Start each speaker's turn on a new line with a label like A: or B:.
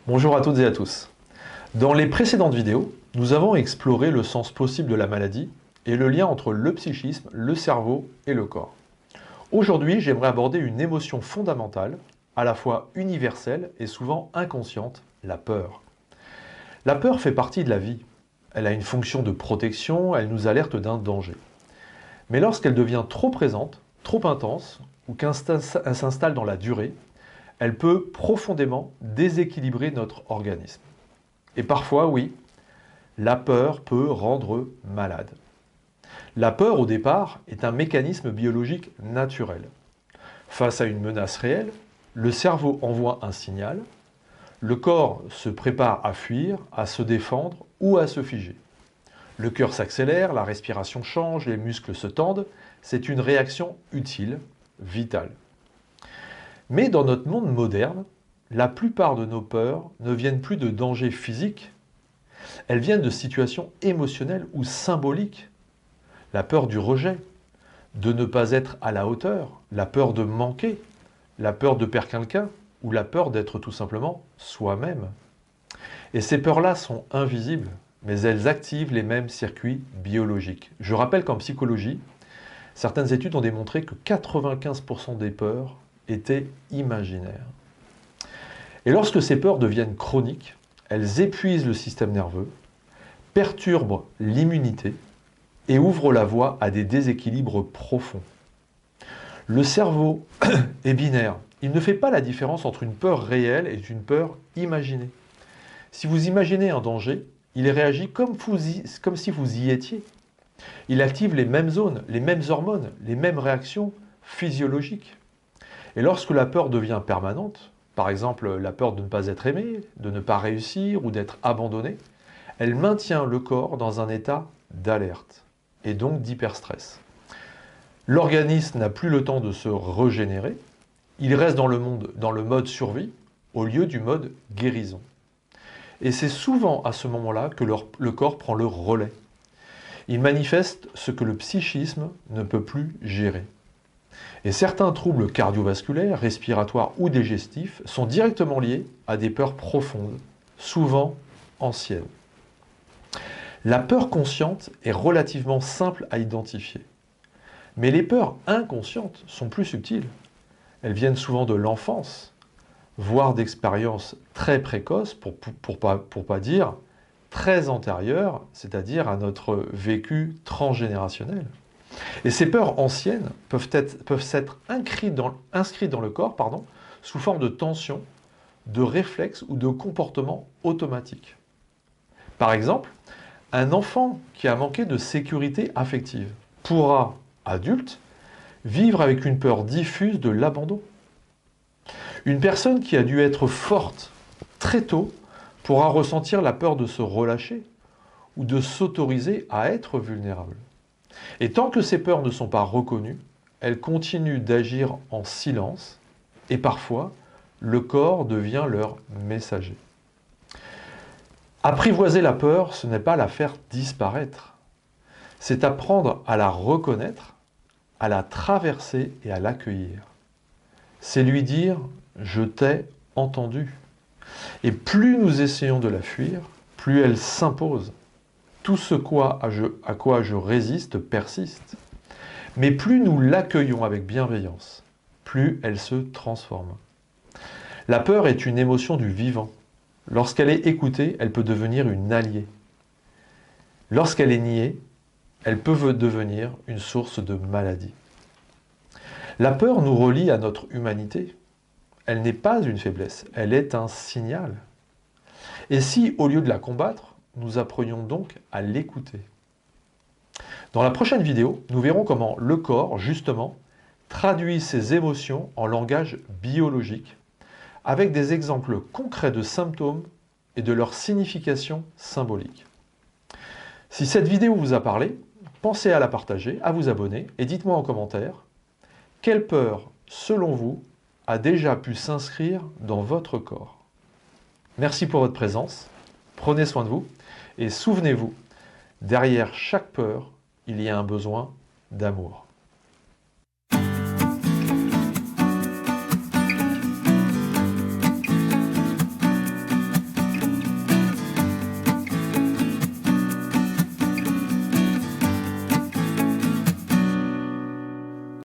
A: Bonjour à toutes et à tous. Dans les précédentes vidéos, nous avons exploré le sens possible de la maladie et le lien entre le psychisme, le cerveau et le corps. Aujourd'hui, j'aimerais aborder une émotion fondamentale, à la fois universelle et souvent inconsciente, la peur. La peur fait partie de la vie. Elle a une fonction de protection, elle nous alerte d'un danger. Mais lorsqu'elle devient trop présente, trop intense, ou qu'elle s'installe dans la durée, elle peut profondément déséquilibrer notre organisme. Et parfois, oui, la peur peut rendre malade. La peur, au départ, est un mécanisme biologique naturel. Face à une menace réelle, le cerveau envoie un signal, le corps se prépare à fuir, à se défendre ou à se figer. Le cœur s'accélère, la respiration change, les muscles se tendent, c'est une réaction utile, vitale. Mais dans notre monde moderne, la plupart de nos peurs ne viennent plus de dangers physiques, elles viennent de situations émotionnelles ou symboliques. La peur du rejet, de ne pas être à la hauteur, la peur de manquer, la peur de perdre quelqu'un ou la peur d'être tout simplement soi-même. Et ces peurs-là sont invisibles, mais elles activent les mêmes circuits biologiques. Je rappelle qu'en psychologie, certaines études ont démontré que 95% des peurs étaient imaginaires. Et lorsque ces peurs deviennent chroniques, elles épuisent le système nerveux, perturbent l'immunité et ouvrent la voie à des déséquilibres profonds. Le cerveau est binaire. Il ne fait pas la différence entre une peur réelle et une peur imaginée. Si vous imaginez un danger, il réagit comme si vous y étiez. Il active les mêmes zones, les mêmes hormones, les mêmes réactions physiologiques. Et lorsque la peur devient permanente, par exemple la peur de ne pas être aimé, de ne pas réussir ou d'être abandonné, elle maintient le corps dans un état d'alerte et donc d'hyperstress. L'organisme n'a plus le temps de se régénérer, il reste dans le mode survie au lieu du mode guérison. Et c'est souvent à ce moment-là que le corps prend le relais. Il manifeste ce que le psychisme ne peut plus gérer. Et certains troubles cardiovasculaires, respiratoires ou digestifs sont directement liés à des peurs profondes, souvent anciennes. La peur consciente est relativement simple à identifier. Mais les peurs inconscientes sont plus subtiles. Elles viennent souvent de l'enfance, voire d'expériences très précoces, pour pas dire très antérieures, c'est-à-dire à notre vécu transgénérationnel. Et ces peurs anciennes peuvent s'être inscrites dans le corps sous forme de tension, de réflexes ou de comportements automatiques. Par exemple, un enfant qui a manqué de sécurité affective pourra, adulte, vivre avec une peur diffuse de l'abandon. Une personne qui a dû être forte très tôt pourra ressentir la peur de se relâcher ou de s'autoriser à être vulnérable. Et tant que ces peurs ne sont pas reconnues, elles continuent d'agir en silence et parfois, le corps devient leur messager. Apprivoiser la peur, ce n'est pas la faire disparaître. C'est apprendre à la reconnaître, à la traverser et à l'accueillir. C'est lui dire « je t'ai entendu ». Et plus nous essayons de la fuir, plus elle s'impose. Tout ce à quoi je résiste persiste. Mais plus nous l'accueillons avec bienveillance, plus elle se transforme. La peur est une émotion du vivant. Lorsqu'elle est écoutée, elle peut devenir une alliée. Lorsqu'elle est niée, elle peut devenir une source de maladie. La peur nous relie à notre humanité. Elle n'est pas une faiblesse, elle est un signal. Et si, au lieu de la combattre, nous apprenions donc à l'écouter. Dans la prochaine vidéo, nous verrons comment le corps, justement, traduit ses émotions en langage biologique, avec des exemples concrets de symptômes et de leur signification symbolique. Si cette vidéo vous a parlé, pensez à la partager, à vous abonner et dites-moi en commentaire quelle peur, selon vous, a déjà pu s'inscrire dans votre corps. Merci pour votre présence, prenez soin de vous et souvenez-vous, derrière chaque peur, il y a un besoin d'amour.